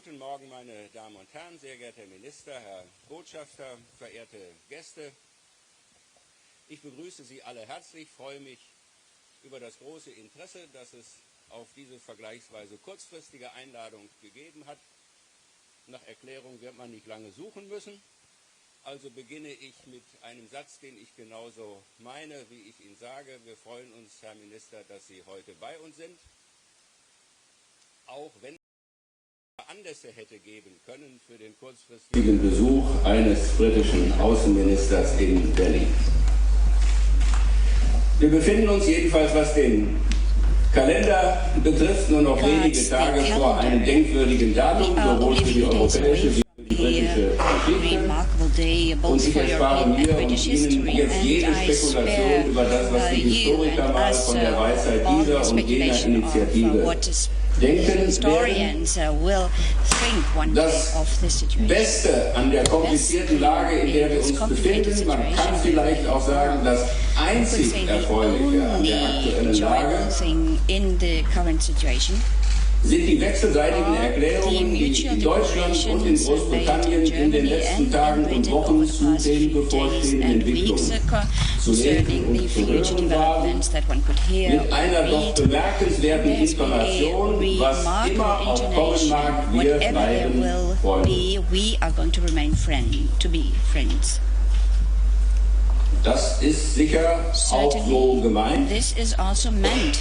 Guten Morgen, meine Damen und Herren, sehr geehrter Herr Minister, Herr Botschafter, verehrte Gäste. Ich begrüße Sie alle herzlich, freue mich über das große Interesse, das es auf diese vergleichsweise kurzfristige Einladung gegeben hat. Nach Erklärung wird man nicht lange suchen müssen. Also beginne ich mit einem Satz, den ich genauso meine, wie ich ihn sage. Wir freuen uns, Herr Minister, dass Sie heute bei uns sind. Auch wenn es Anlässe hätte geben können für den kurzfristigen Besuch eines britischen Außenministers in Berlin. Wir befinden uns jedenfalls, was den Kalender betrifft, nur noch wenige Tage vor einem denkwürdigen Datum, sowohl für die europäische wie für die britische Geschichte. Und ich erspare mir und Ihnen jetzt jede Spekulation über das, was die Historiker mal von der Weisheit dieser und jener Initiative denken werden. Das Beste an der komplizierten Lage, in der wir uns befinden, man kann vielleicht auch sagen, das einzig Erfreuliche an der aktuellen Lage sind die wechselseitigen Erklärungen, die in Deutschland und in Großbritannien in den letzten Tagen und Wochen zu den bevorstehenden Entwicklungen zu lesen und zu hören waren, mit einer doch bemerkenswerten Intonation, was immer auch kommen mag, wir bleiben Freunde. Das ist sicher auch so gemeint,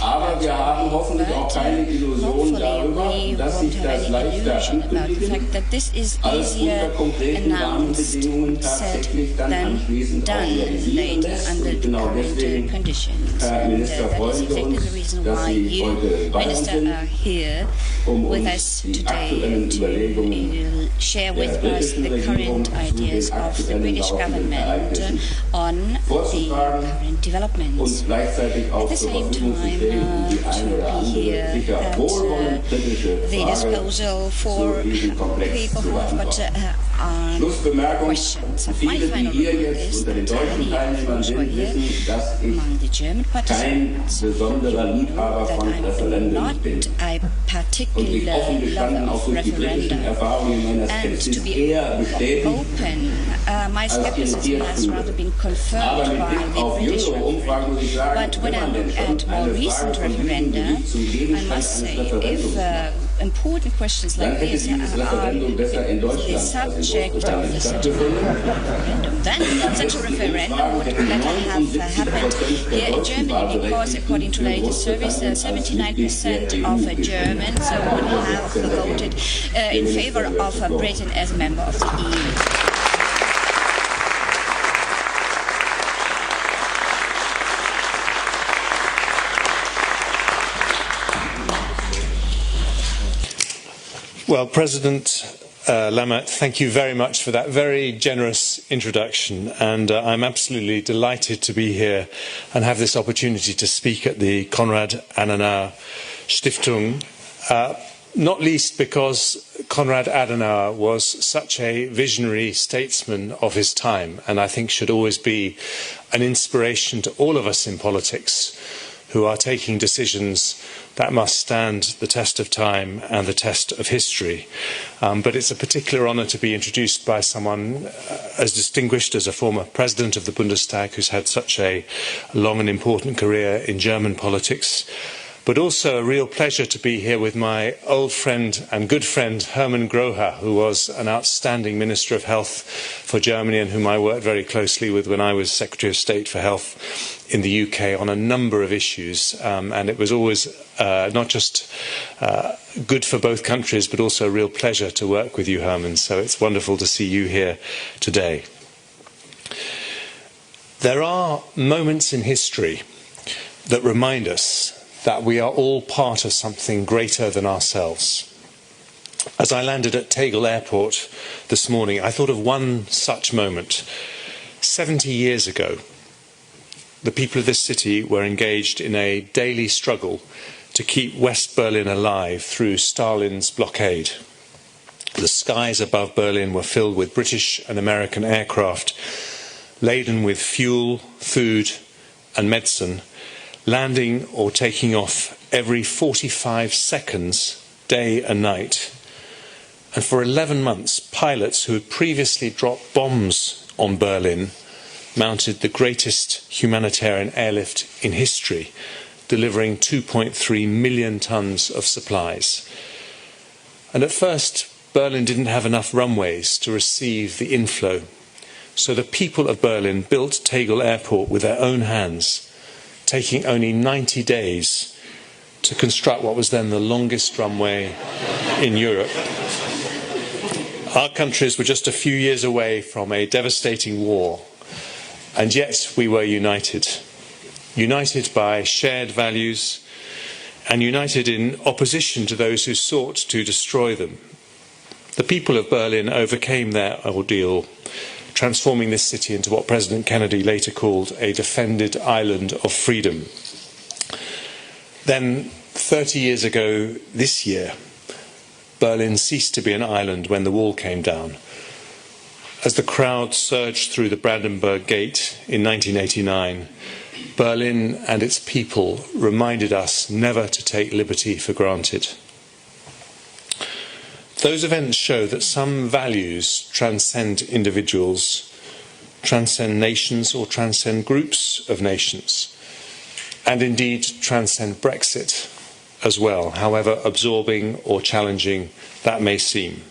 aber wir haben hoffentlich auch keine Illusion darüber, dass sich das leichter ankündigen, als unter konkreten Rahmenbedingungen tatsächlich dann anschließend auch realisieren lässt. Und genau deswegen, Herr Minister, freuen wir uns, dass Sie heute bei uns sind, um uns die aktuellen Überlegungen der britischen Regierung zu den aktuellen laufenden Ereignissen vorzutragen und gleichzeitig auch zur Verfügung zu stellen, um die eine oder andere sicher wohlwollend kritische Frage zu diesem Komplex zu beantworten. Schlussbemerkung: Viele, die hier jetzt unter den deutschen Teilnehmern sind, wissen, dass ich kein besonderer Liebhaber von Referenden bin und mich offen gestanden auch durch die britischen Erfahrungen meiner Skepsis eher bestätigt als irritiert fühle. Aber mit Blick auf jüngere Umfragen muss ich sagen, wenn man denn schon eine Frage von diesem Gebiet zum Gegenstand eines Referendums macht, important questions like this are the subject of the referendum. Then such a referendum would better have happened here in Germany, because according to latest surveys, 79% of Germans would have voted in favor of Britain as a member of the EU. Well, President Lammert, thank you very much for that very generous introduction, and I'm absolutely delighted to be here and have this opportunity to speak at the Konrad Adenauer Stiftung, not least because Konrad Adenauer was such a visionary statesman of his time, and I think should always be an inspiration to all of us in politics who are taking decisions that must stand the test of time and the test of history. But it's a particular honour to be introduced by someone as distinguished as a former president of the Bundestag, who's had such a long and important career in German politics, but also a real pleasure to be here with my old friend and good friend Hermann Grohe, who was an outstanding Minister of Health for Germany and whom I worked very closely with when I was Secretary of State for Health in the UK on a number of issues, and it was always not just good for both countries, but also a real pleasure to work with you, Herman. So it's wonderful to see you here today. There are moments in history that remind us that we are all part of something greater than ourselves. As I landed at Tegel Airport this morning, I thought of one such moment. 70 years ago, the people of this city were engaged in a daily struggle to keep West Berlin alive through Stalin's blockade. The skies above Berlin were filled with British and American aircraft laden with fuel, food and medicine, landing or taking off every 45 seconds, day and night. And for 11 months, pilots who had previously dropped bombs on Berlin mounted the greatest humanitarian airlift in history, delivering 2.3 million tons of supplies. And at first, Berlin didn't have enough runways to receive the inflow. So the people of Berlin built Tegel Airport with their own hands, taking only 90 days to construct what was then the longest runway in Europe. Our countries were just a few years away from a devastating war, and yet we were united. United by shared values, and united in opposition to those who sought to destroy them. The people of Berlin overcame their ordeal, transforming this city into what President Kennedy later called a defended island of freedom. Then, 30 years ago this year, Berlin ceased to be an island when the wall came down. As the crowd surged through the Brandenburg Gate in 1989, Berlin and its people reminded us never to take liberty for granted. Those events show that some values transcend individuals, transcend nations or transcend groups of nations, and indeed transcend Brexit as well, however absorbing or challenging that may seem.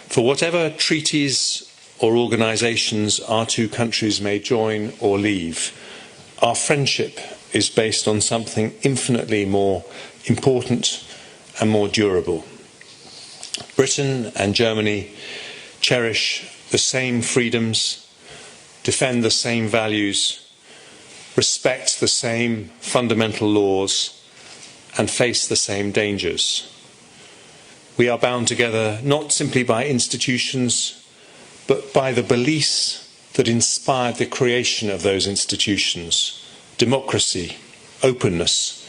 For whatever treaties or organisations our two countries may join or leave, our friendship is based on something infinitely more important and more durable. Britain and Germany cherish the same freedoms, defend the same values, respect the same fundamental laws, and face the same dangers. We are bound together not simply by institutions, but by the beliefs that inspired the creation of those institutions: democracy, openness,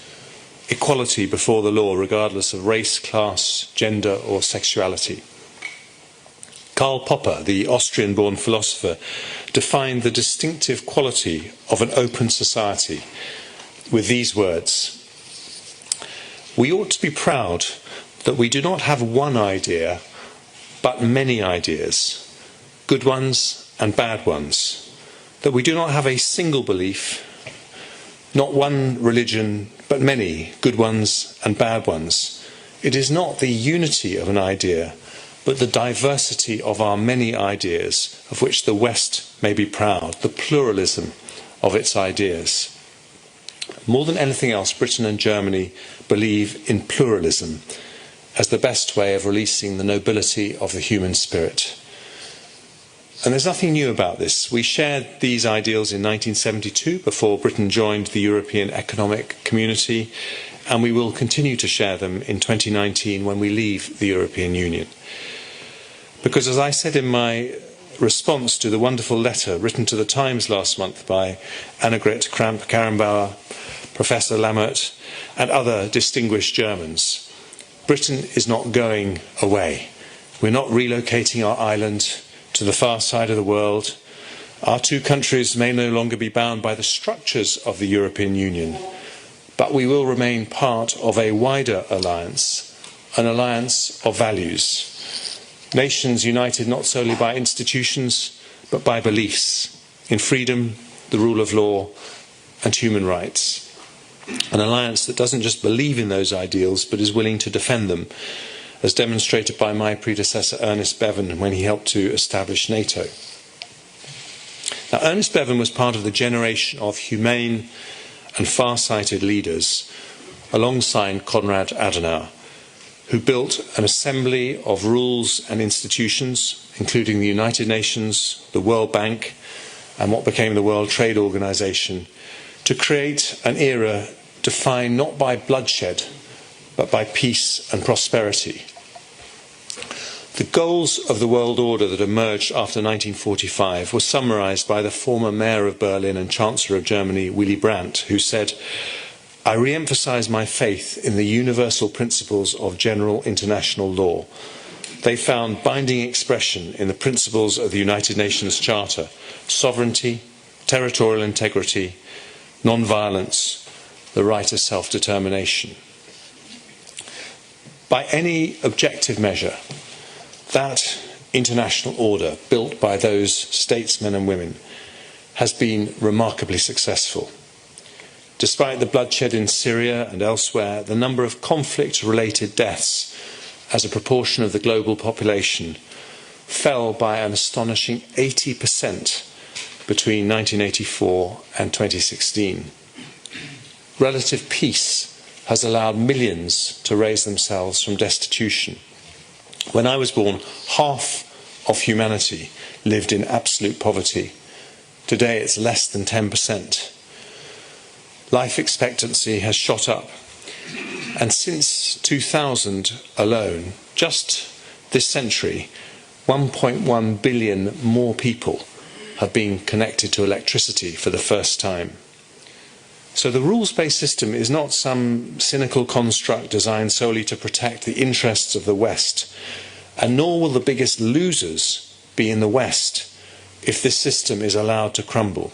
equality before the law, regardless of race, class, gender, or sexuality. Karl Popper, the Austrian-born philosopher, defined the distinctive quality of an open society with these words: "We ought to be proud that we do not have one idea, but many ideas, good ones and bad ones, that we do not have a single belief, not one religion, but many, good ones and bad ones. It is not the unity of an idea, but the diversity of our many ideas, of which the West may be proud, the pluralism of its ideas." More than anything else, Britain and Germany believe in pluralism as the best way of releasing the nobility of the human spirit. And there's nothing new about this. We shared these ideals in 1972 before Britain joined the European Economic Community, and we will continue to share them in 2019 when we leave the European Union. Because as I said in my response to the wonderful letter written to the Times last month by Annegret Kramp-Karrenbauer, Professor Lammert and other distinguished Germans, Britain is not going away. We're not relocating our island to the far side of the world. Our two countries may no longer be bound by the structures of the European Union, but we will remain part of a wider alliance, an alliance of values. Nations united not solely by institutions, but by beliefs in freedom, the rule of law, and human rights. An alliance that doesn't just believe in those ideals, but is willing to defend them, as demonstrated by my predecessor Ernest Bevin when he helped to establish NATO. Now, Ernest Bevin was part of the generation of humane and far-sighted leaders, alongside Konrad Adenauer, who built an assembly of rules and institutions, including the United Nations, the World Bank, and what became the World Trade Organization, to create an era defined not by bloodshed, but by peace and prosperity. The goals of the world order that emerged after 1945 were summarized by the former mayor of Berlin and Chancellor of Germany, Willy Brandt, who said, "I re-emphasize my faith in the universal principles of general international law. They found binding expression in the principles of the United Nations Charter: sovereignty, territorial integrity, non-violence, the right of self-determination." By any objective measure, that international order built by those statesmen and women has been remarkably successful. Despite the bloodshed in Syria and elsewhere, the number of conflict-related deaths as a proportion of the global population fell by an astonishing 80% between 1984 and 2016. Relative peace has allowed millions to raise themselves from destitution. When I was born, half of humanity lived in absolute poverty. Today it's less than 10%. Life expectancy has shot up. And since 2000 alone, just this century, 1.1 billion more people have been connected to electricity for the first time. So the rules-based system is not some cynical construct designed solely to protect the interests of the West, and nor will the biggest losers be in the West if this system is allowed to crumble.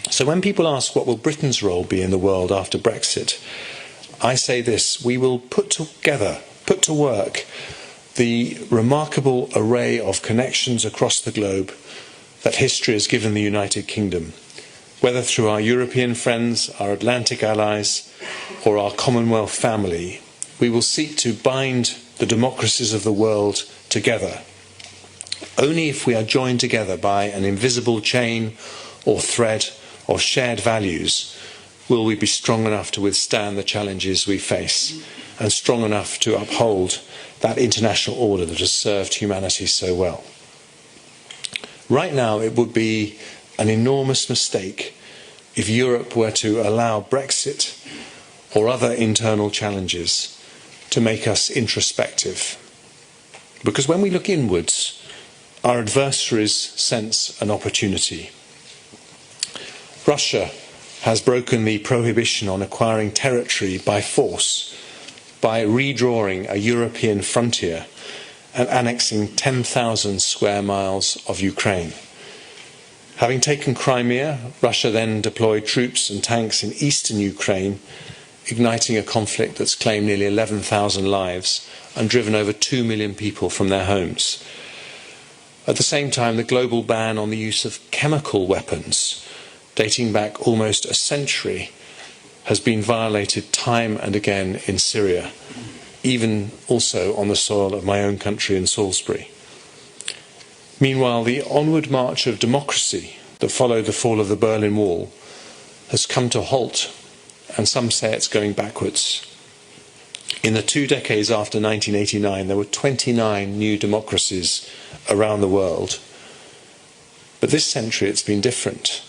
So when people ask what will Britain's role be in the world after Brexit, I say this: we will put to work the remarkable array of connections across the globe that history has given the United Kingdom, whether through our European friends, our Atlantic allies, or our Commonwealth family. We will seek to bind the democracies of the world together. Only if we are joined together by an invisible chain or thread of shared values will we be strong enough to withstand the challenges we face, and strong enough to uphold that international order that has served humanity so well. Right now, it would be an enormous mistake if Europe were to allow Brexit or other internal challenges to make us introspective. Because when we look inwards, our adversaries sense an opportunity. Russia has broken the prohibition on acquiring territory by force by redrawing a European frontier and annexing 10,000 square miles of Ukraine. Having taken Crimea, Russia then deployed troops and tanks in eastern Ukraine, igniting a conflict that's claimed nearly 11,000 lives and driven over 2 million people from their homes. At the same time, the global ban on the use of chemical weapons, dating back almost a century, has been violated time and again in Syria, even also on the soil of my own country in Salisbury. Meanwhile, the onward march of democracy that followed the fall of the Berlin Wall has come to a halt, and some say it's going backwards. In the 2 decades after 1989, there were 29 new democracies around the world. But this century it's been different.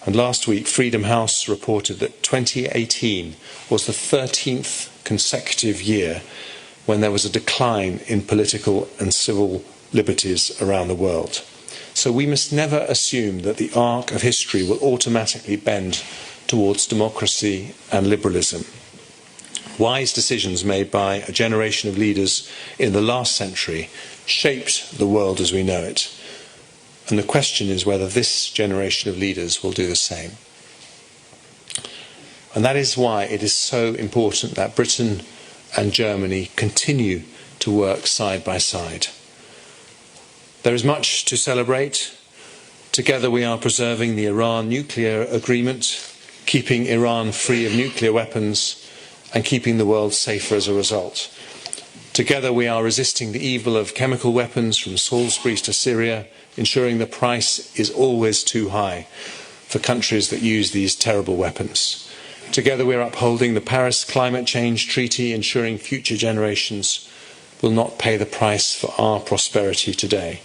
And last week, Freedom House reported that 2018 was the 13th consecutive year when there was a decline in political and civil liberties around the world. So we must never assume that the arc of history will automatically bend towards democracy and liberalism. Wise decisions made by a generation of leaders in the last century shaped the world as we know it. And the question is whether this generation of leaders will do the same. And that is why it is so important that Britain and Germany continue to work side by side. There is much to celebrate. Together we are preserving the Iran nuclear agreement, keeping Iran free of nuclear weapons, and keeping the world safer as a result. Together we are resisting the evil of chemical weapons from Salisbury to Syria, ensuring the price is always too high for countries that use these terrible weapons. Together we are upholding the Paris Climate Change Treaty, ensuring future generations will not pay the price for our prosperity today.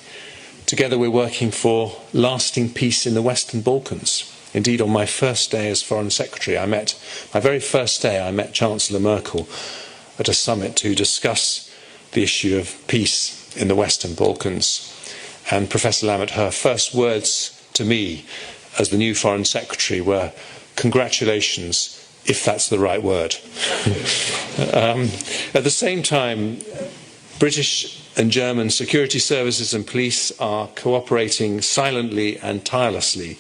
Together we're working for lasting peace in the Western Balkans. Indeed, on my first day as Foreign Secretary, I met Chancellor Merkel at a summit to discuss the issue of peace in the Western Balkans. And Professor Lammert, her first words to me as the new Foreign Secretary were, "Congratulations, if that's the right word." At the same time, British and German security services and police are cooperating silently and tirelessly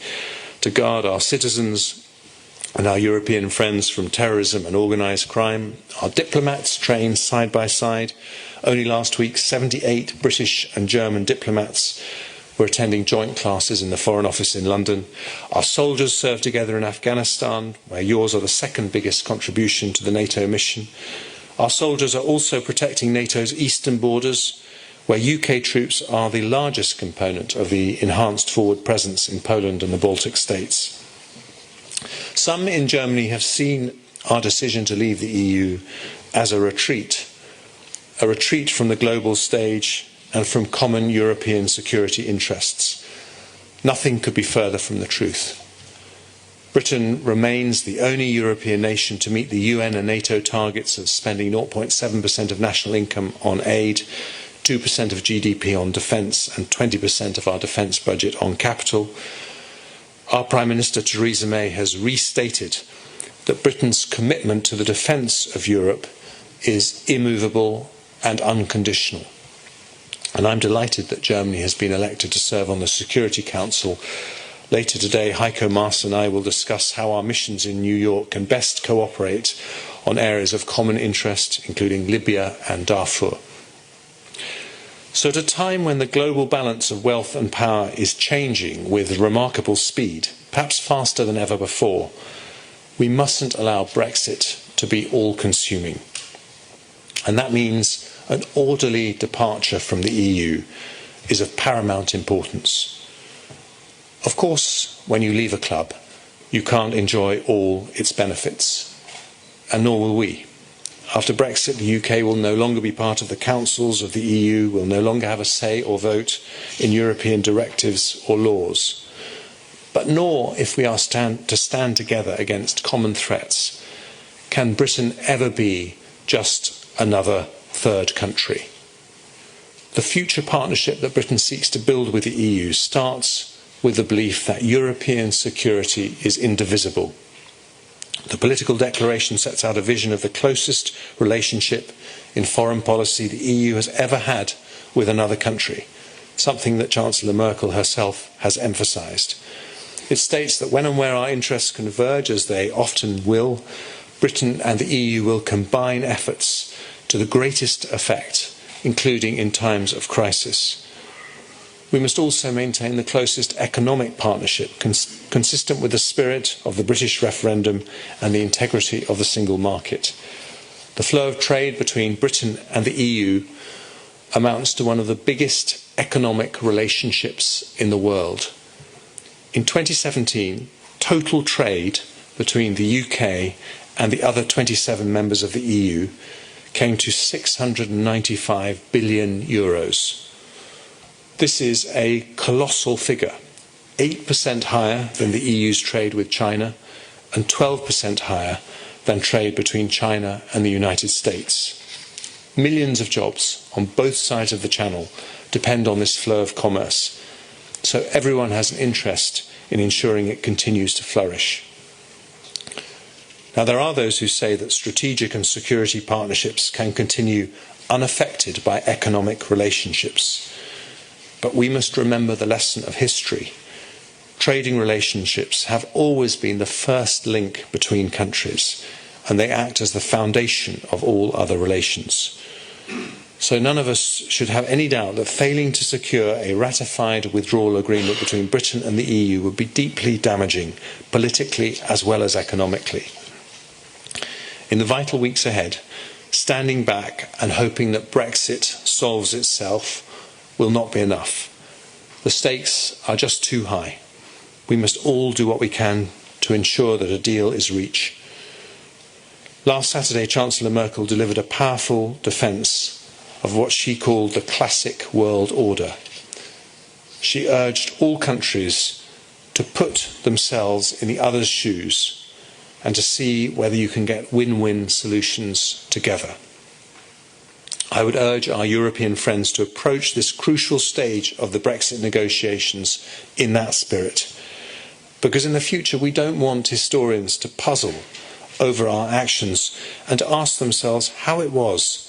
to guard our citizens and our European friends from terrorism and organised crime, our diplomats trained side by side. Only last week, 78 British and German diplomats were attending joint classes in the Foreign Office in London. Our soldiers served together in Afghanistan, where yours are the second biggest contribution to the NATO mission. Our soldiers are also protecting NATO's eastern borders, where UK troops are the largest component of the enhanced forward presence in Poland and the Baltic states. Some in Germany have seen our decision to leave the EU as a retreat from the global stage and from common European security interests. Nothing could be further from the truth. Britain remains the only European nation to meet the UN and NATO targets of spending 0.7% of national income on aid, 2% of GDP on defence and 20% of our defence budget on capital. Our Prime Minister Theresa May has restated that Britain's commitment to the defence of Europe is immovable and unconditional. And I'm delighted that Germany has been elected to serve on the Security Council. Later today, Heiko Maas and I will discuss how our missions in New York can best cooperate on areas of common interest, including Libya and Darfur. So at a time when the global balance of wealth and power is changing with remarkable speed, perhaps faster than ever before, we mustn't allow Brexit to be all-consuming. And that means an orderly departure from the EU is of paramount importance. Of course, when you leave a club, you can't enjoy all its benefits, and nor will we. After Brexit, the UK will no longer be part of the councils of the EU, will no longer have a say or vote in European directives or laws. But nor, if we are to stand together against common threats, can Britain ever be just another third country. The future partnership that Britain seeks to build with the EU starts with the belief that European security is indivisible. The political declaration sets out a vision of the closest relationship in foreign policy the EU has ever had with another country, something that Chancellor Merkel herself has emphasised. It states that when and where our interests converge, as they often will, Britain and the EU will combine efforts to the greatest effect, including in times of crisis. We must also maintain the closest economic partnership consistent with the spirit of the British referendum and the integrity of the single market. The flow of trade between Britain and the EU amounts to one of the biggest economic relationships in the world. In 2017, total trade between the UK and the other 27 members of the EU came to €695 billion. This is a colossal figure, 8% higher than the EU's trade with China and 12% higher than trade between China and the United States. Millions of jobs on both sides of the channel depend on this flow of commerce, so everyone has an interest in ensuring it continues to flourish. Now, there are those who say that strategic and security partnerships can continue unaffected by economic relationships. But we must remember the lesson of history. Trading relationships have always been the first link between countries, and they act as the foundation of all other relations. So none of us should have any doubt that failing to secure a ratified withdrawal agreement between Britain and the EU would be deeply damaging, politically as well as economically. In the vital weeks ahead, standing back and hoping that Brexit solves itself will not be enough. The stakes are just too high. We must all do what we can to ensure that a deal is reached. Last Saturday, Chancellor Merkel delivered a powerful defence of what she called the classic world order. She urged all countries to put themselves in the other's shoes and to see whether you can get win-win solutions together. I would urge our European friends to approach this crucial stage of the Brexit negotiations in that spirit, because in the future we don't want historians to puzzle over our actions and to ask themselves how it was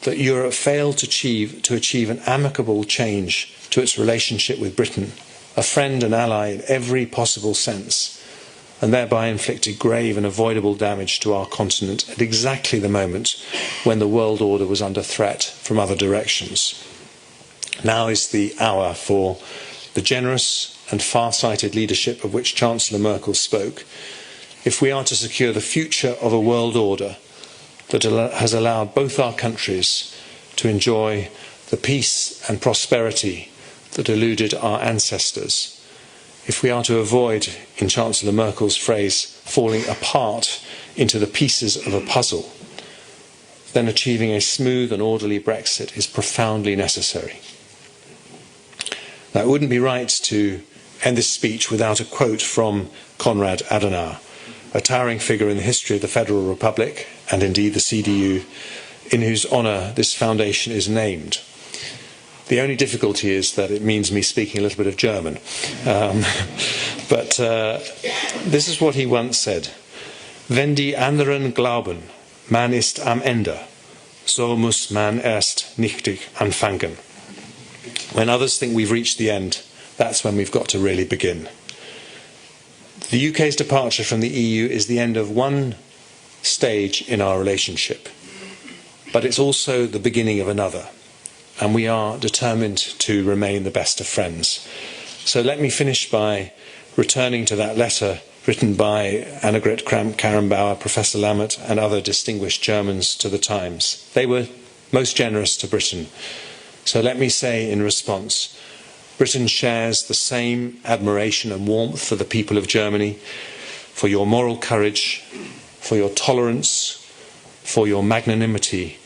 that Europe failed to achieve an amicable change to its relationship with Britain, a friend and ally in every possible sense, and thereby inflicted grave and avoidable damage to our continent at exactly the moment when the world order was under threat from other directions. Now is the hour for the generous and far-sighted leadership of which Chancellor Merkel spoke, if we are to secure the future of a world order that has allowed both our countries to enjoy the peace and prosperity that eluded our ancestors, if we are to avoid, in Chancellor Merkel's phrase, falling apart into the pieces of a puzzle, then achieving a smooth and orderly Brexit is profoundly necessary. Now, it wouldn't be right to end this speech without a quote from Konrad Adenauer, a towering figure in the history of the Federal Republic and indeed the CDU, in whose honour this foundation is named. The only difficulty is that it means me speaking a little bit of German. But this is what he once said: Wenn die anderen glauben, man ist am Ende, so muss man erst richtig anfangen. When others think we've reached the end, that's when we've got to really begin. The UK's departure from the EU is the end of one stage in our relationship, but it's also the beginning of another, and we are determined to remain the best of friends. So let me finish by returning to that letter written by Annegret Kramp-Karrenbauer, Professor Lammert and other distinguished Germans to the Times. They were most generous to Britain. So let me say in response, Britain shares the same admiration and warmth for the people of Germany, for your moral courage, for your tolerance, for your magnanimity,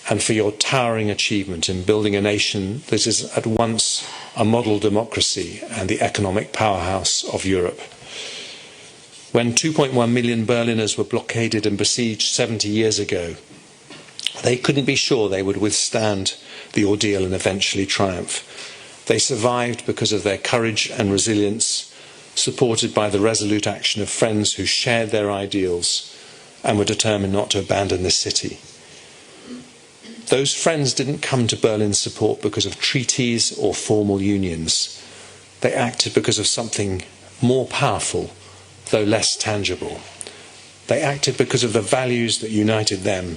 and for your towering achievement in building a nation that is at once a model democracy and the economic powerhouse of Europe. When 2.1 million Berliners were blockaded and besieged 70 years ago, they couldn't be sure they would withstand the ordeal and eventually triumph. They survived because of their courage and resilience, supported by the resolute action of friends who shared their ideals and were determined not to abandon this city. Those friends didn't come to Berlin's support because of treaties or formal unions. They acted because of something more powerful, though less tangible. They acted because of the values that united them,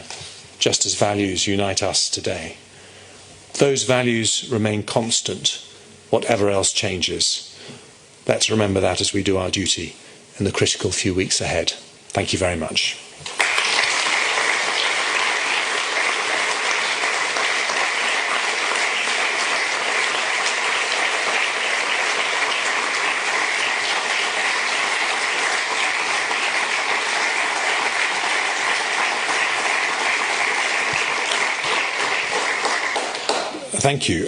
just as values unite us today. Those values remain constant, whatever else changes. Let's remember that as we do our duty in the critical few weeks ahead. Thank you very much. Thank you.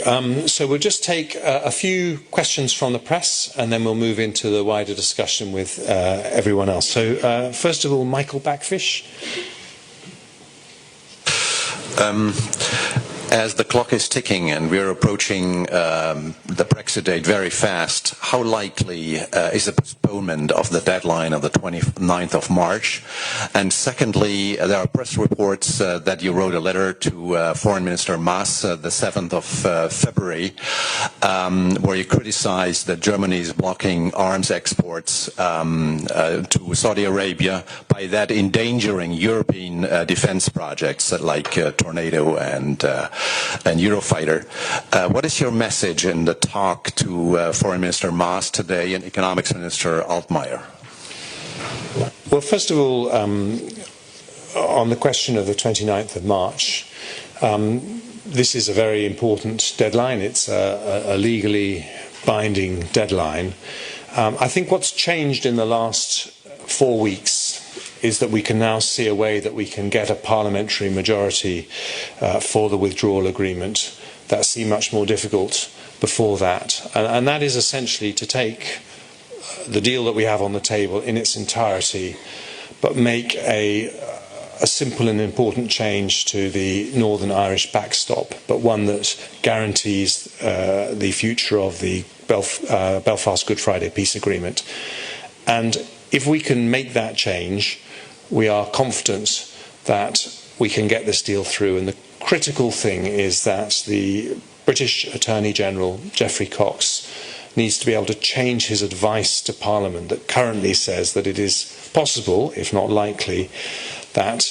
So we'll just take a few questions from the press and then we'll move into the wider discussion with everyone else. So first of all, Michael Backfish. As the clock is ticking and we're approaching the Brexit date very fast, how likely is a postponement of the deadline of the 29th of March? And secondly, there are press reports that you wrote a letter to Foreign Minister Maas the 7th of February, where you criticized that Germany is blocking arms exports to Saudi Arabia, by that endangering European defense projects like Tornado and Eurofighter. What is your message in the talk to Foreign Minister Maas today and Economics Minister Altmaier? Well, first of all, on the question of the 29th of March, this is a very important deadline. It's a legally binding deadline. I think what's changed in the last 4 weeks is that we can now see a way that we can get a parliamentary majority for the withdrawal agreement. That seemed much more difficult before that. And that is essentially to take the deal that we have on the table in its entirety, but make a simple and important change to the Northern Irish backstop, but one that guarantees the future of the Belfast Good Friday Peace Agreement. And if we can make that change, we are confident that we can get this deal through. And the critical thing is that the British Attorney General, Geoffrey Cox, needs to be able to change his advice to Parliament that currently says that it is possible, if not likely, that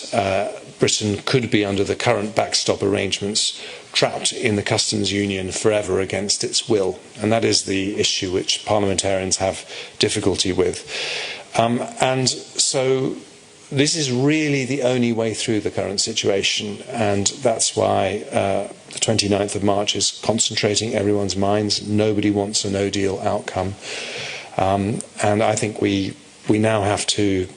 Britain could be, under the current backstop arrangements, trapped in the customs union forever against its will. And that is the issue which parliamentarians have difficulty with. And so this is really the only way through the current situation, and that's why the 29th of March is concentrating everyone's minds. Nobody wants a no-deal outcome. And I think we now have to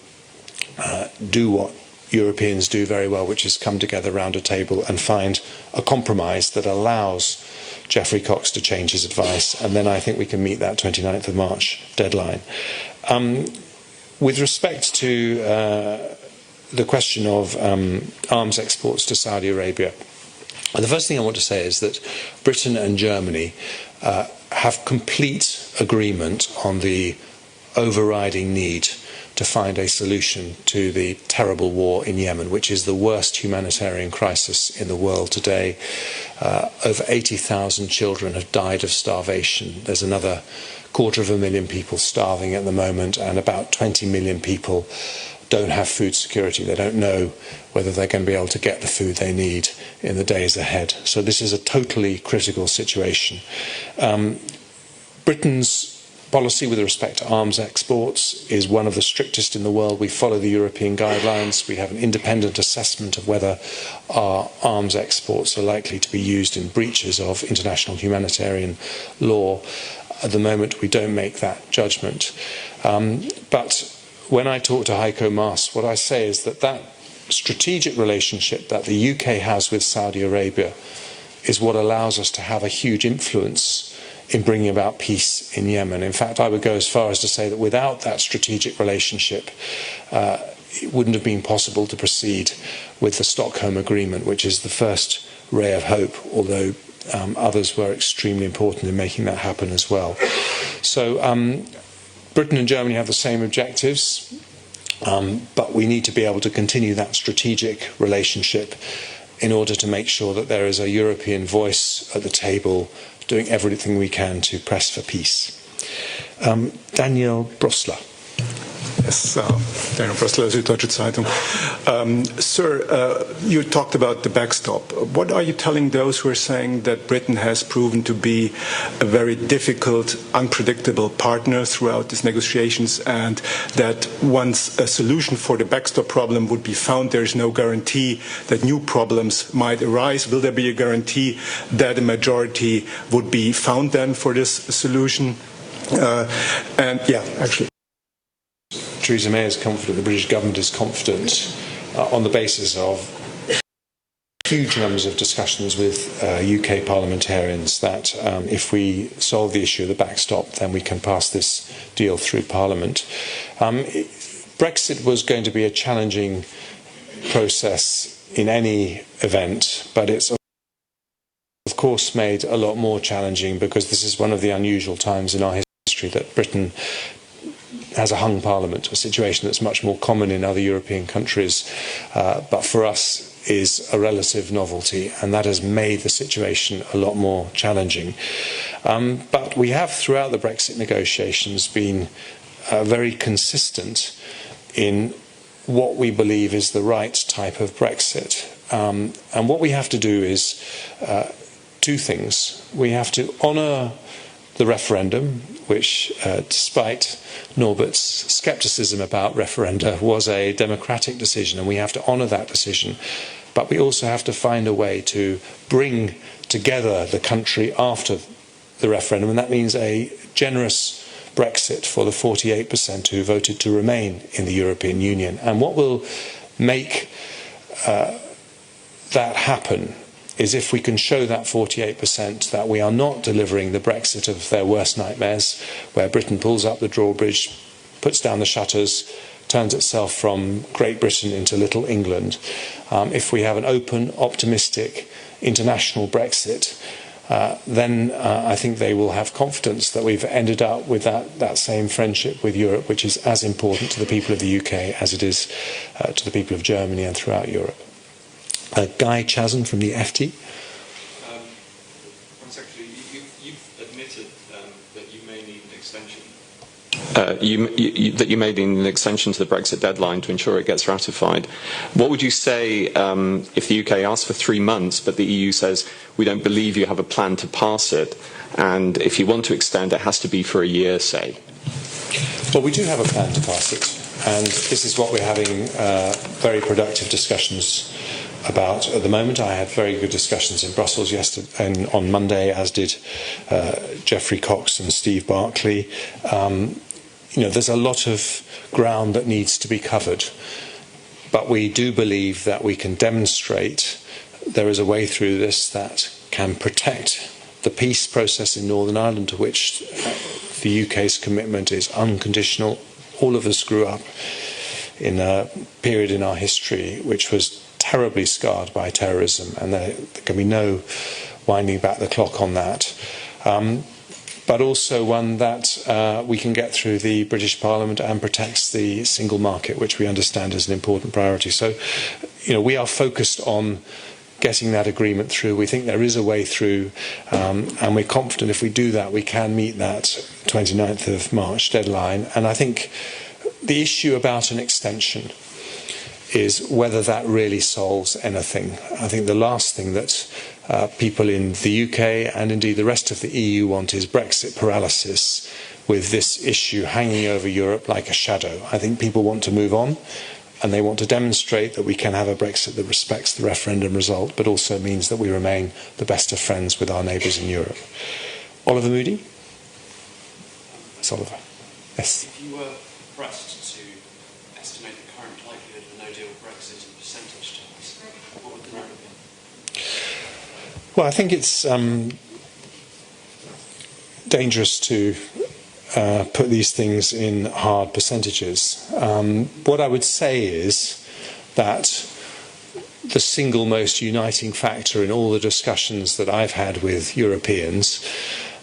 do what Europeans do very well, which is come together around a table and find a compromise that allows Geoffrey Cox to change his advice, and then I think we can meet that 29th of March deadline. With respect to the question of arms exports to Saudi Arabia, the first thing I want to say is that Britain and Germany have complete agreement on the overriding need to find a solution to the terrible war in Yemen, which is the worst humanitarian crisis in the world today. Over 80,000 children have died of starvation. There's another 250,000 people starving at the moment, and about 20 million people don't have food security. They don't know whether they're going to be able to get the food they need in the days ahead. So this is a totally critical situation. Britain's policy with respect to arms exports is one of the strictest in the world. We follow the European guidelines. We have an independent assessment of whether our arms exports are likely to be used in breaches of international humanitarian law. At the moment, we don't make that judgment. But when I talk to Heiko Maas, what I say is that that strategic relationship that the UK has with Saudi Arabia is what allows us to have a huge influence in bringing about peace in Yemen. In fact, I would go as far as to say that without that strategic relationship, it wouldn't have been possible to proceed with the Stockholm Agreement, which is the first ray of hope, although others were extremely important in making that happen as well. So Britain and Germany have the same objectives, but we need to be able to continue that strategic relationship in order to make sure that there is a European voice at the table doing everything we can to press for peace. Daniel Brosler. Yes, Daniel Brosler, Süddeutsche Zeitung. Sir, you talked about the backstop. What are you telling those who are saying that Britain has proven to be a very difficult, unpredictable partner throughout these negotiations, and that once a solution for the backstop problem would be found, there is no guarantee that new problems might arise? Will there be a guarantee that a majority would be found then for this solution? Theresa May is confident, the British government is confident on the basis of huge numbers of discussions with UK parliamentarians that if we solve the issue of the backstop, then we can pass this deal through Parliament. Brexit was going to be a challenging process in any event, but it's of course made a lot more challenging because this is one of the unusual times in our history that Britain has a hung parliament, a situation that's much more common in other European countries, but for us is a relative novelty, and that has made the situation a lot more challenging. But we have, throughout the Brexit negotiations, been very consistent in what we believe is the right type of Brexit. And what we have to do is two things. We have to honour the referendum, which, despite Norbert's scepticism about referenda, was a democratic decision, and we have to honour that decision. But we also have to find a way to bring together the country after the referendum, and that means a generous Brexit for the 48% who voted to remain in the European Union. And what will make that happen is if we can show that 48% that we are not delivering the Brexit of their worst nightmares, where Britain pulls up the drawbridge, puts down the shutters, turns itself from Great Britain into Little England. If we have an open, optimistic, international Brexit, then I think they will have confidence that we've ended up with that same friendship with Europe, which is as important to the people of the UK as it is to the people of Germany and throughout Europe. Guy Chazin from the FT. Secretary, you've admitted that you may that you made in an extension to the Brexit deadline to ensure it gets ratified. What would you say if the UK asks for 3 months, but the EU says, we don't believe you have a plan to pass it, and if you want to extend, it has to be for a year, say? Well, we do have a plan to pass it, and this is what we're having very productive discussions about at the moment. I had very good discussions in Brussels yesterday and on Monday, as did Geoffrey Cox and Steve Barclay. There's a lot of ground that needs to be covered, but we do believe that we can demonstrate there is a way through this that can protect the peace process in Northern Ireland, to which the UK's commitment is unconditional. All of us grew up in a period in our history which was terribly scarred by terrorism, and there can be no winding back the clock on that. But also one that we can get through the British Parliament and protects the single market, which we understand is an important priority. So, we are focused on getting that agreement through. We think there is a way through, and we're confident if we do that, we can meet that 29th of March deadline. And I think the issue about an extension is whether that really solves anything. I think the last thing that people in the UK and indeed the rest of the EU want is Brexit paralysis, with this issue hanging over Europe like a shadow. I think people want to move on, and they want to demonstrate that we can have a Brexit that respects the referendum result, but also means that we remain the best of friends with our neighbours in Europe. Oliver Moody? Yes, Oliver. Yes. If you were pressed to estimate the current likelihood of a no-deal Brexit in percentage terms, what would the number be? Well, I think it's dangerous to put these things in hard percentages. What I would say is that the single most uniting factor in all the discussions that I've had with Europeans,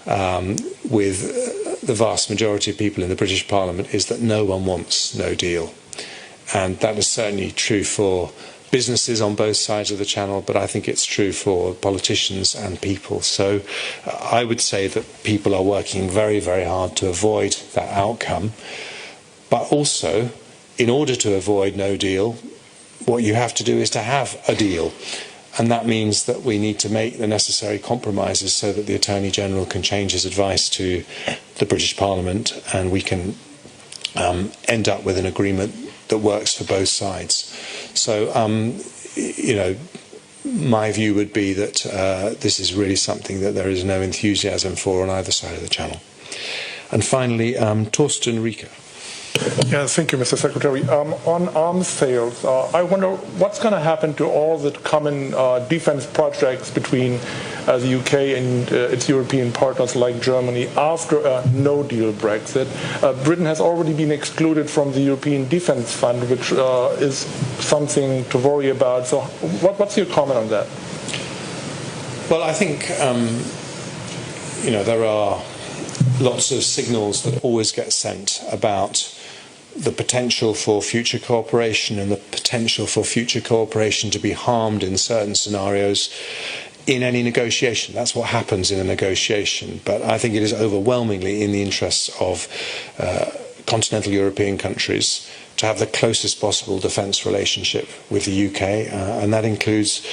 with the vast majority of people in the British Parliament, is that no one wants no deal. And that is certainly true for businesses on both sides of the channel, but I think it's true for politicians and people. So I would say that people are working very, very hard to avoid that outcome. But also, in order to avoid no deal, what you have to do is to have a deal. And that means that we need to make the necessary compromises so that the Attorney General can change his advice to the British Parliament, and we can end up with an agreement that works for both sides. So, my view would be that this is really something that there is no enthusiasm for on either side of the channel. And finally, Torsten Rieker. Yeah, thank you, Mr. Secretary. On arms sales, I wonder what's going to happen to all the common defense projects between the UK and its European partners like Germany after a no-deal Brexit. Britain has already been excluded from the European Defence Fund, which is something to worry about. So what's your comment on that? Well, I think, there are lots of signals that always get sent about the potential for future cooperation and the potential for future cooperation to be harmed in certain scenarios in any negotiation. That's what happens in a negotiation. But I think it is overwhelmingly in the interests of continental European countries to have the closest possible defence relationship with the UK, and that includes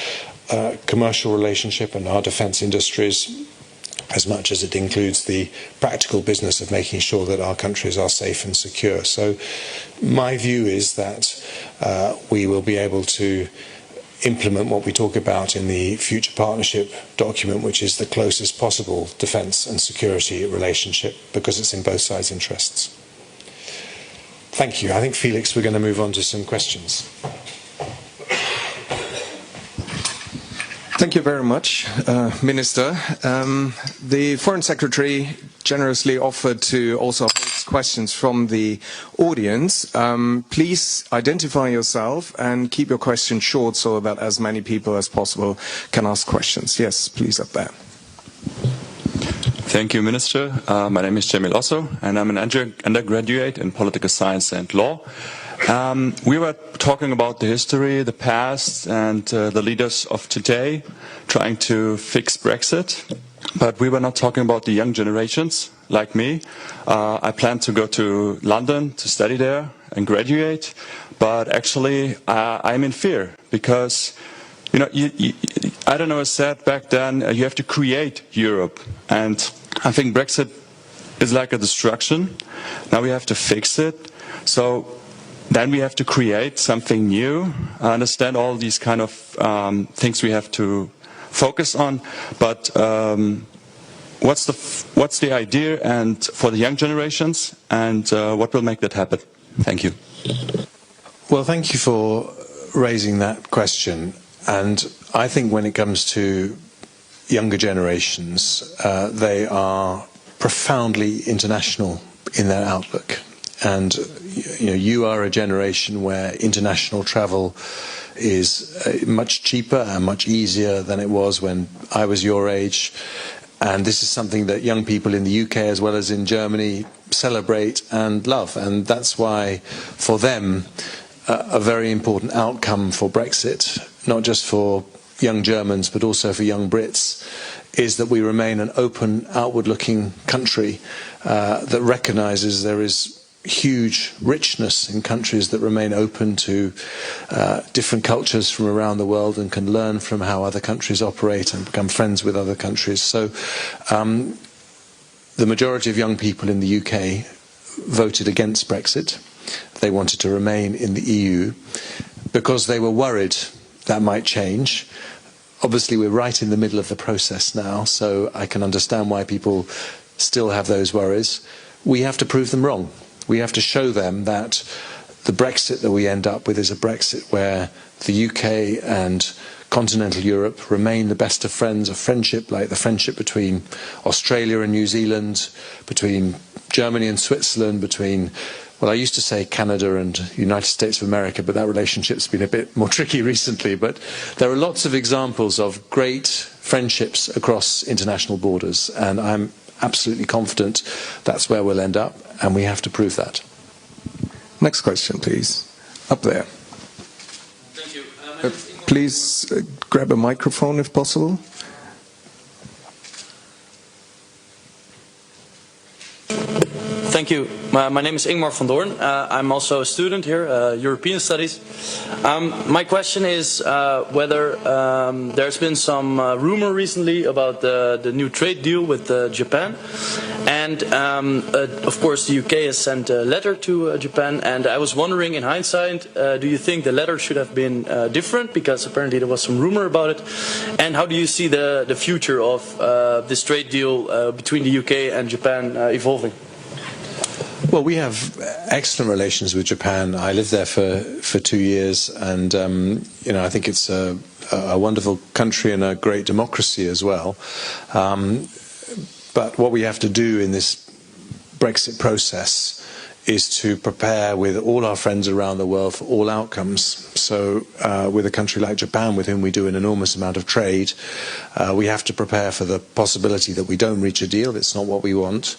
commercial relationship and our defence industries, as much as it includes the practical business of making sure that our countries are safe and secure. So my view is that we will be able to implement what we talk about in the future partnership document, which is the closest possible defence and security relationship, because it's in both sides' interests. Thank you. I think, Felix, we're going to move on to some questions. Thank you very much, Minister. The Foreign Secretary generously offered to also host questions from the audience. Please identify yourself and keep your questions short so that as many people as possible can ask questions. Yes, please, up there. Thank you, Minister. My name is Cemil Osso, and I'm an undergraduate in political science and law. We were talking about the history, the past, and the leaders of today trying to fix Brexit, but we were not talking about the young generations, like me. I plan to go to London to study there and graduate, but actually I'm in fear because, you know, I don't know, as said back then, you have to create Europe, and I think Brexit is like a destruction. Now we have to fix it. So then we have to create something new. I understand all these kind of things we have to focus on, but what's the idea and for the young generations, and what will make that happen? Thank you. Well, thank you for raising that question. And I think when it comes to younger generations, they are profoundly international in their outlook. And you know, you are a generation where international travel is much cheaper and much easier than it was when I was your age. And this is something that young people in the UK as well as in Germany celebrate and love. And that's why, for them, a very important outcome for Brexit, not just for young Germans but also for young Brits, is that we remain an open, outward-looking country that recognises there is huge richness in countries that remain open to different cultures from around the world and can learn from how other countries operate and become friends with other countries. So the majority of young people in the UK voted against Brexit. They wanted to remain in the EU because they were worried that might change. Obviously, we're right in the middle of the process now, so I can understand why people still have those worries. We have to prove them wrong. We have to show them that the Brexit that we end up with is a Brexit where the UK and continental Europe remain the best of friends, a friendship like the friendship between Australia and New Zealand, between Germany and Switzerland, between, well, I used to say Canada and United States of America, but that relationship's been a bit more tricky recently. But there are lots of examples of great friendships across international borders, and I'm absolutely confident that's where we'll end up, and we have to prove that. Next question, please. Up there. Thank you. Please grab a microphone if possible. Thank you. My name is Ingmar van Doorn. I'm also a student here, European Studies. My question is whether there's been some rumor recently about the new trade deal with Japan. And of course the UK has sent a letter to Japan, and I was wondering, in hindsight, do you think the letter should have been different, because apparently there was some rumor about it? And how do you see the future of this trade deal between the UK and Japan evolving? Well, we have excellent relations with Japan. I lived there for 2 years, and you know, I think it's a wonderful country and a great democracy as well. But what we have to do in this Brexit process is to prepare with all our friends around the world for all outcomes. So with a country like Japan, with whom we do an enormous amount of trade, we have to prepare for the possibility that we don't reach a deal. It's not what we want.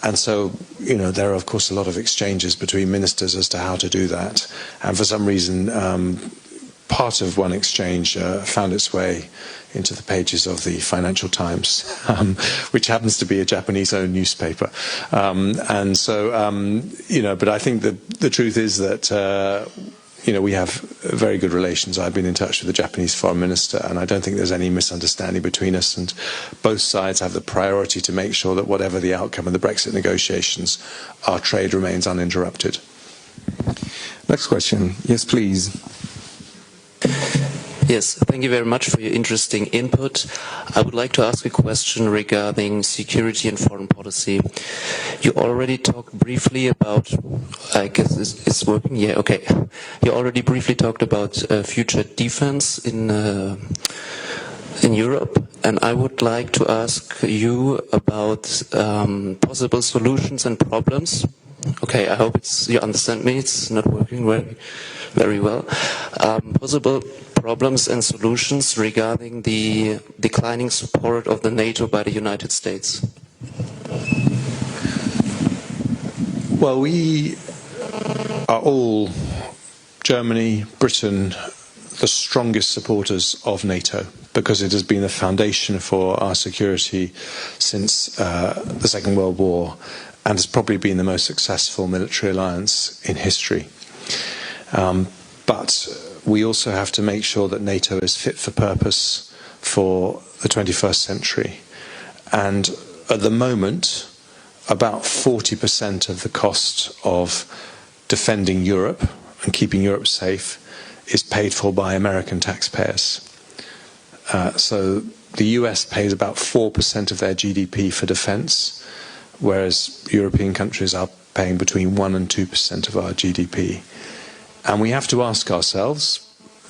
And so, you know, there are, of course, a lot of exchanges between ministers as to how to do that. And for some reason, part of one exchange found its way into the pages of the Financial Times, which happens to be a Japanese-owned newspaper. And so, you know, but I think that the truth is that, you know, we have very good relations. I've been in touch with the Japanese foreign minister, and I don't think there's any misunderstanding between us. And both sides have the priority to make sure that whatever the outcome of the Brexit negotiations, our trade remains uninterrupted. Next question. Yes, please. Yes, thank you very much for your interesting input. I would like to ask a question regarding security and foreign policy. You already talked briefly about, I guess it's working, yeah, okay. You already briefly talked about future defense in Europe, and I would like to ask you about possible solutions and problems. Okay, I hope you understand me, it's not working very well. Possible problems and solutions regarding the declining support of the NATO by the United States. Well, we are all, Germany, Britain, the strongest supporters of NATO. because it has been the foundation for our security since the Second World War, and has probably been the most successful military alliance in history. But we also have to make sure that NATO is fit for purpose for the 21st century. And at the moment, about 40% of the cost of defending Europe and keeping Europe safe is paid for by American taxpayers. So the US pays about 4% of their GDP for defense, whereas European countries are paying between 1 and 2% of our GDP. And we have to ask ourselves,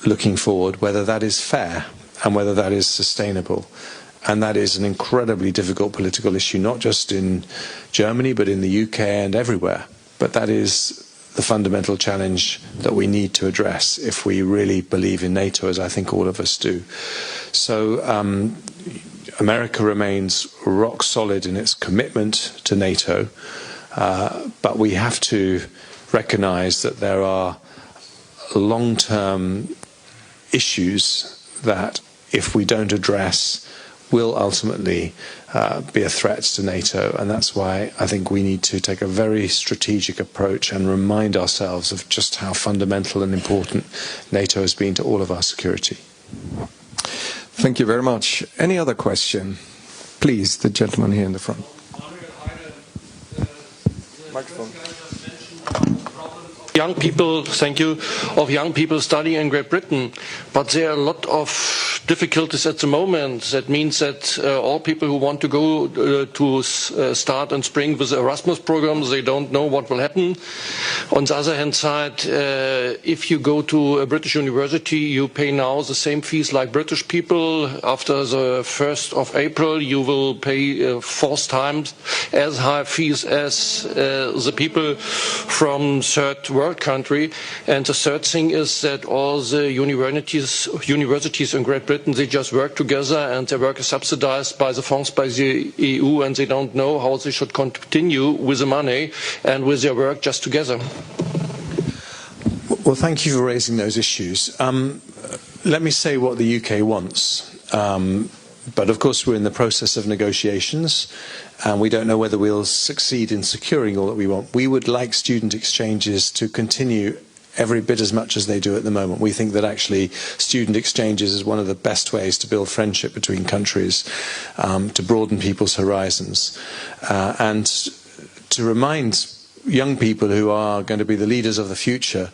looking forward, whether that is fair and whether that is sustainable. And that is an incredibly difficult political issue, not just in Germany, but in the UK and everywhere. But that is the fundamental challenge that we need to address if we really believe in NATO, as I think all of us do. So America remains rock solid in its commitment to NATO, but we have to recognize that there are long-term issues that, if we don't address, will ultimately be a threat to NATO. And that's why I think we need to take a very strategic approach and remind ourselves of just how fundamental and important NATO has been to all of our security. Thank you very much. Any other question? Please, the gentleman here in the front. Microphone. Young people, thank you, of young people studying in Great Britain, but there are a lot of difficulties at the moment. That means that all people who want to go to start in spring with the Erasmus programs, they don't know what will happen. On the other hand side, if you go to a British university, you pay now the same fees like British people. After the 1st of April, you will pay 4 times as high fees as the people from third world country. And the third thing is that all the universities in Great Britain, they just work together, and their work is subsidized by the funds by the EU, and they don't know how they should continue with the money and with their work just together. Well, thank you for raising those issues. Let me say what the UK wants. But of course we're in the process of negotiations, and we don't know whether we'll succeed in securing all that we want. We would like student exchanges to continue every bit as much as they do at the moment. We think that actually student exchanges is one of the best ways to build friendship between countries, to broaden people's horizons, and to remind young people who are going to be the leaders of the future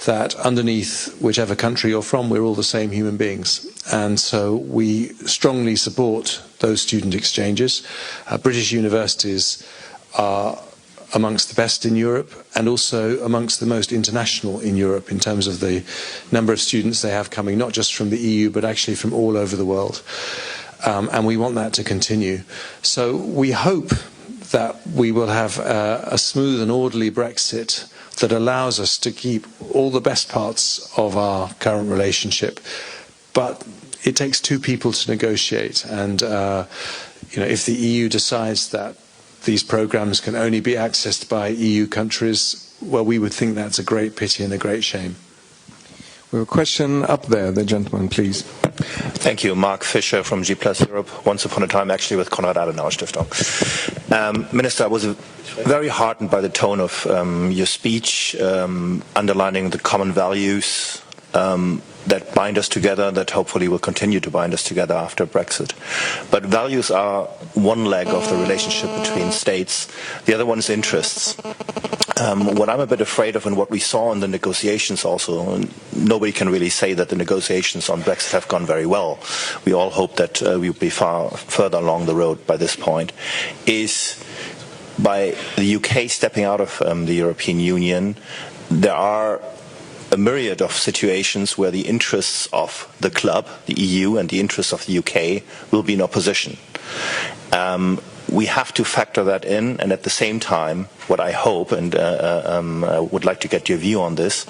that underneath whichever country you're from, we're all the same human beings. And so we strongly support those student exchanges. British universities are amongst the best in Europe, and also amongst the most international in Europe in terms of the number of students they have coming, not just from the EU, but actually from all over the world. And we want that to continue. So we hope that we will have a smooth and orderly Brexit that allows us to keep all the best parts of our current relationship. But it takes 2 people to negotiate. And if the EU decides that these programs can only be accessed by EU countries, well, we would think that's a great pity and a great shame. We have a question up there, the gentleman, please. Thank you. Mark Fisher from G+ Europe, once upon a time actually with Konrad Adenauer Stiftung. Minister, I was very heartened by the tone of your speech, underlining the common values that bind us together, that hopefully will continue to bind us together after Brexit. But values are one leg of the relationship between states. The other one is interests. What I'm a bit afraid of, and what we saw in the negotiations also, and nobody can really say that the negotiations on Brexit have gone very well. We all hope that we'll be far further along the road by this point, is by the UK stepping out of the European Union, there are a myriad of situations where the interests of the club, the EU, and the interests of the UK will be in opposition. We have to factor that in, and at the same time, what I hope, and I would like to get your view on this,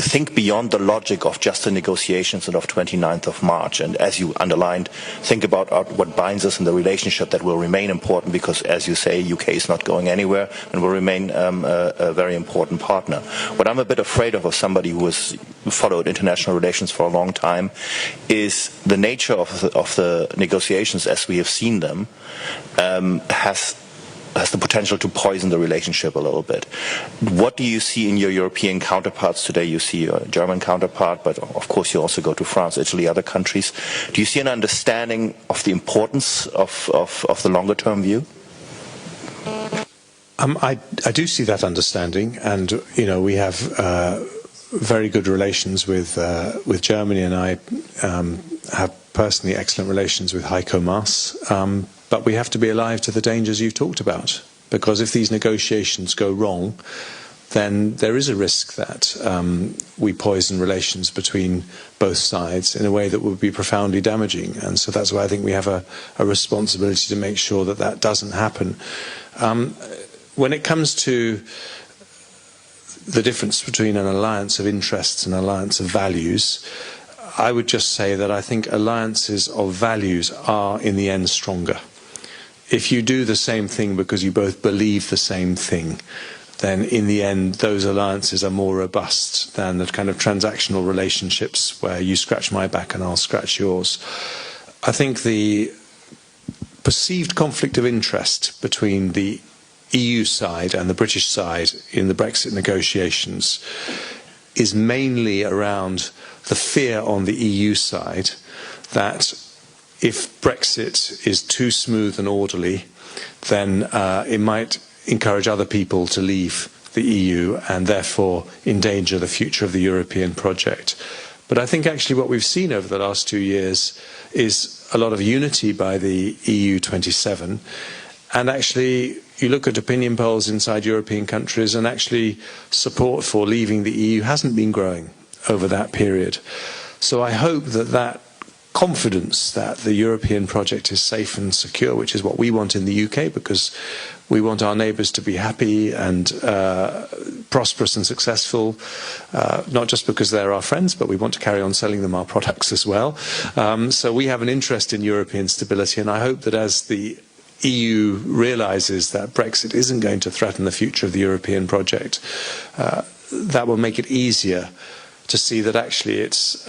think beyond the logic of just the negotiations of 29th of March, and as you underlined, think about what binds us in the relationship that will remain important because, as you say, UK is not going anywhere and will remain a very important partner. What I'm a bit afraid of somebody who has followed international relations for a long time, is the nature of the negotiations as we have seen them has the potential to poison the relationship a little bit. What do you see in your European counterparts today? You see your German counterpart, but of course you also go to France, Italy, other countries. Do you see an understanding of the importance of the longer term view? I do see that understanding, and we have very good relations with Germany, and I have personally excellent relations with Heiko Maas. But we have to be alive to the dangers you've talked about, because if these negotiations go wrong, then there is a risk that we poison relations between both sides in a way that would be profoundly damaging. And so that's why I think we have a responsibility to make sure that that doesn't happen. When it comes to the difference between an alliance of interests and an alliance of values, I would just say that I think alliances of values are in the end stronger. If you do the same thing because you both believe the same thing, then in the end those alliances are more robust than the kind of transactional relationships where you scratch my back and I'll scratch yours. I think the perceived conflict of interest between the EU side and the British side in the Brexit negotiations is mainly around the fear on the EU side that if Brexit is too smooth and orderly, then it might encourage other people to leave the EU and therefore endanger the future of the European project. But I think actually what we've seen over the last 2 years is a lot of unity by the EU 27, and actually you look at opinion polls inside European countries and actually support for leaving the EU hasn't been growing over that period. So I hope that confidence that the European project is safe and secure, which is what we want in the UK, because we want our neighbours to be happy and prosperous and successful, not just because they're our friends, but we want to carry on selling them our products as well. So we have an interest in European stability, and I hope that as the EU realises that Brexit isn't going to threaten the future of the European project, that will make it easier to see that actually it's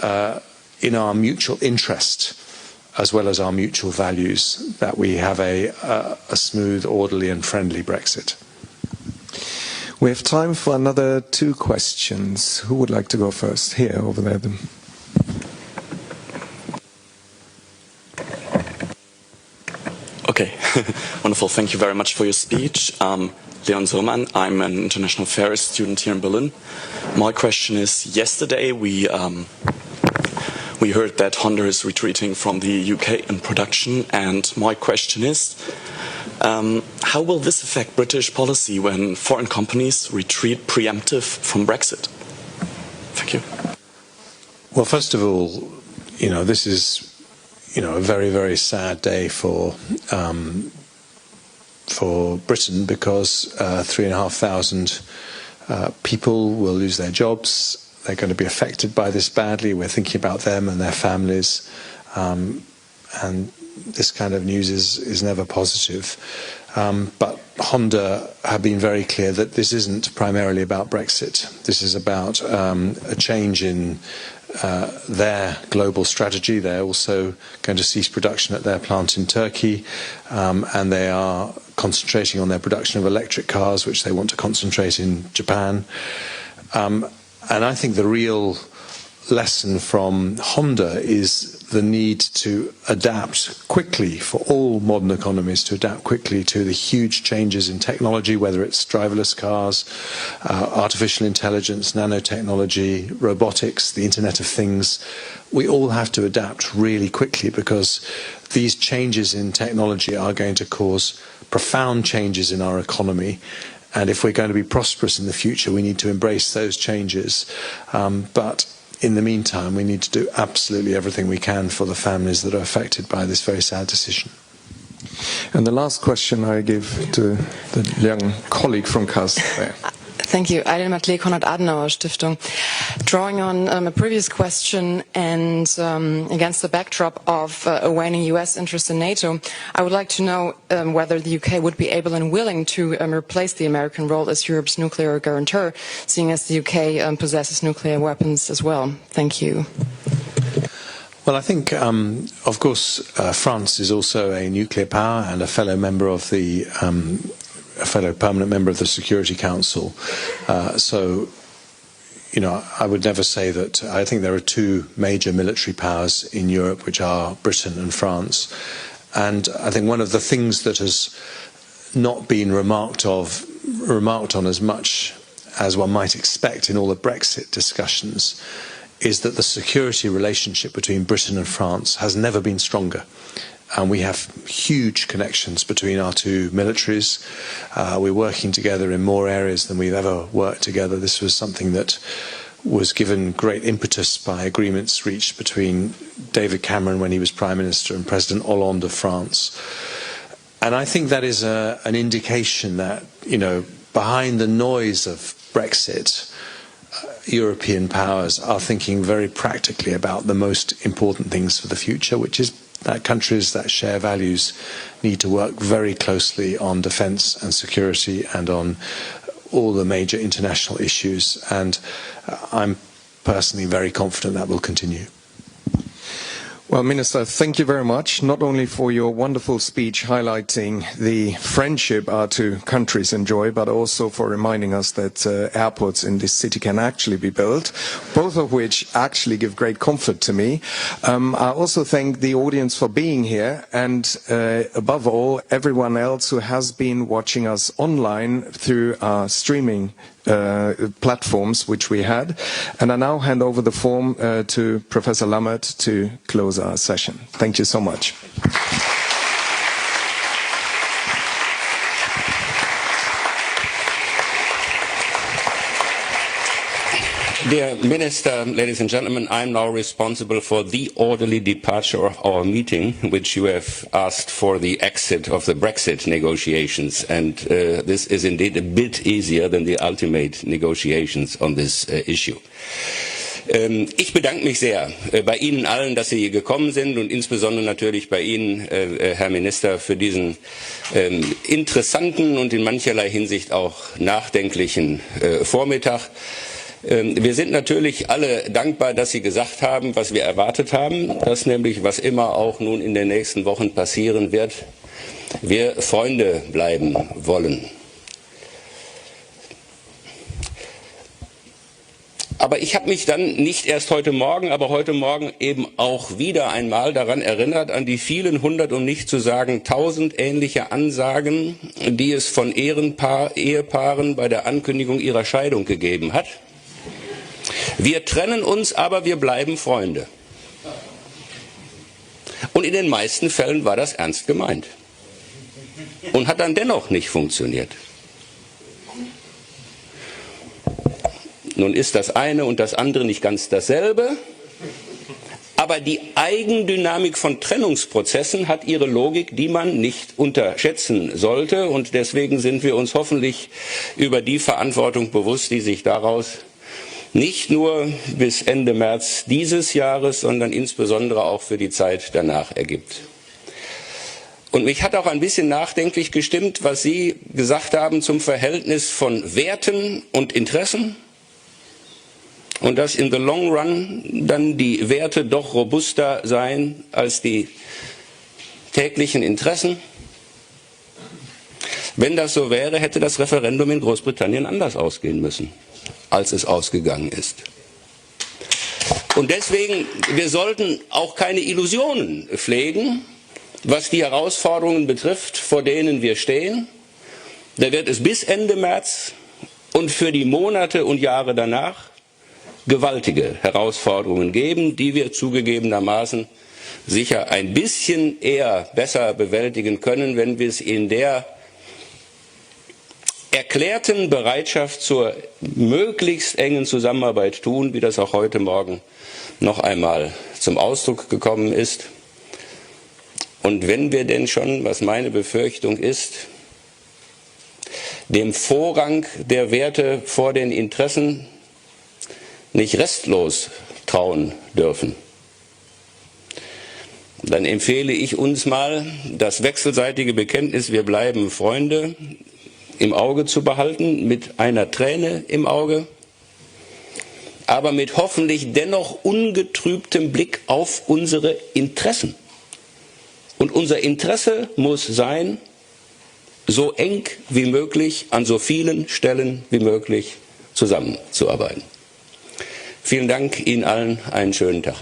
in our mutual interest as well as our mutual values that we have a smooth, orderly and friendly Brexit. We have time for another 2 questions. Who would like to go first? Here, over there. Then. Okay, wonderful. Thank you very much for your speech. Leon Zurman, I'm an international affairs student here in Berlin. My question is, yesterday we heard that Honda is retreating from the UK in production, and my question is, how will this affect British policy when foreign companies retreat preemptive from Brexit? Thank you. Well, first of all, this is a very, very sad day for Britain, because 3,500 people will lose their jobs. They're going to be affected by this badly. We're thinking about them and their families, and this kind of news is never positive. But Honda have been very clear that this isn't primarily about Brexit. This is about a change in their global strategy. They're also going to cease production at their plant in Turkey, and they are concentrating on their production of electric cars, which they want to concentrate in Japan. And I think the real lesson from Honda is the need to adapt quickly, for all modern economies to adapt quickly to the huge changes in technology, whether it's driverless cars, artificial intelligence, nanotechnology, robotics, the Internet of Things. We all have to adapt really quickly, because these changes in technology are going to cause profound changes in our economy. And if we're going to be prosperous in the future, we need to embrace those changes. But in the meantime, we need to do absolutely everything we can for the families that are affected by this very sad decision. And the last question I give to the young colleague from CAS there. Thank you. Eileen Matle, Konrad-Adenauer Stiftung. Drawing on a previous question and against the backdrop of a waning US interest in NATO, I would like to know whether the UK would be able and willing to replace the American role as Europe's nuclear guarantor, seeing as the UK possesses nuclear weapons as well. Thank you. Well, I think, of course, France is also a nuclear power and a fellow member of the a fellow permanent member of the Security Council. So, you know, I would never say that. I think there are two major military powers in Europe, which are Britain and France. And I think one of the things that has not been remarked on as much as one might expect in all the Brexit discussions is that the security relationship between Britain and France has never been stronger. And we have huge connections between our two militaries. We're working together in more areas than we've ever worked together. This was something that was given great impetus by agreements reached between David Cameron when he was Prime Minister and President Hollande of France. And I think that is an indication that, you know, behind the noise of Brexit, European powers are thinking very practically about the most important things for the future, which is that countries that share values need to work very closely on defence and security and on all the major international issues. And I'm personally very confident that will continue. Well, Minister, thank you very much, not only for your wonderful speech highlighting the friendship our two countries enjoy, but also for reminding us that airports in this city can actually be built, both of which actually give great comfort to me. I also thank the audience for being here, and above all, everyone else who has been watching us online through our streaming platforms which we had. And I now hand over the form to Professor Lammert to close our session. Thank you so much. Dear Minister, ladies and gentlemen, I'm now responsible for the orderly departure of our meeting, which you have asked for the exit of the Brexit negotiations. And this is indeed a bit easier than the ultimate negotiations on this issue. Ich bedanke mich sehr bei Ihnen allen, dass Sie hier gekommen sind und insbesondere natürlich bei Ihnen, Herr Minister, für diesen interessanten und in mancherlei Hinsicht auch nachdenklichen Vormittag. Wir sind natürlich alle dankbar, dass Sie gesagt haben, was wir erwartet haben, dass nämlich, was immer auch nun in den nächsten Wochen passieren wird, wir Freunde bleiben wollen. Aber ich habe mich dann nicht erst heute Morgen, aber heute Morgen eben auch wieder einmal daran erinnert, an die vielen hundert, um nicht zu sagen 1000 ähnliche Ansagen, die es von Ehepaaren bei der Ankündigung ihrer Scheidung gegeben hat. Wir trennen uns, aber wir bleiben Freunde. Und in den meisten Fällen war das ernst gemeint. Und hat dann dennoch nicht funktioniert. Nun ist das eine und das andere nicht ganz dasselbe. Aber die Eigendynamik von Trennungsprozessen hat ihre Logik, die man nicht unterschätzen sollte. Und deswegen sind wir uns hoffentlich über die Verantwortung bewusst, die sich daraus nicht nur bis Ende März dieses Jahres, sondern insbesondere auch für die Zeit danach ergibt. Und mich hat auch ein bisschen nachdenklich gestimmt, was Sie gesagt haben zum Verhältnis von Werten und Interessen. Und dass in the long run dann die Werte doch robuster seien als die täglichen Interessen. Wenn das so wäre, hätte das Referendum in Großbritannien anders ausgehen müssen, als es ausgegangen ist. Und deswegen, wir sollten auch keine Illusionen pflegen, was die Herausforderungen betrifft, vor denen wir stehen. Da wird es bis Ende März und für die Monate und Jahre danach gewaltige Herausforderungen geben, die wir zugegebenermaßen sicher ein bisschen eher besser bewältigen können, wenn wir es in der erklärten Bereitschaft zur möglichst engen Zusammenarbeit tun, wie das auch heute Morgen noch einmal zum Ausdruck gekommen ist. Und wenn wir denn schon, was meine Befürchtung ist, dem Vorrang der Werte vor den Interessen nicht restlos trauen dürfen, dann empfehle ich uns mal, das wechselseitige Bekenntnis, wir bleiben Freunde, im Auge zu behalten, mit einer Träne im Auge, aber mit hoffentlich dennoch ungetrübtem Blick auf unsere Interessen. Und unser Interesse muss sein, so eng wie möglich, an so vielen Stellen wie möglich zusammenzuarbeiten. Vielen Dank, Ihnen allen einen schönen Tag.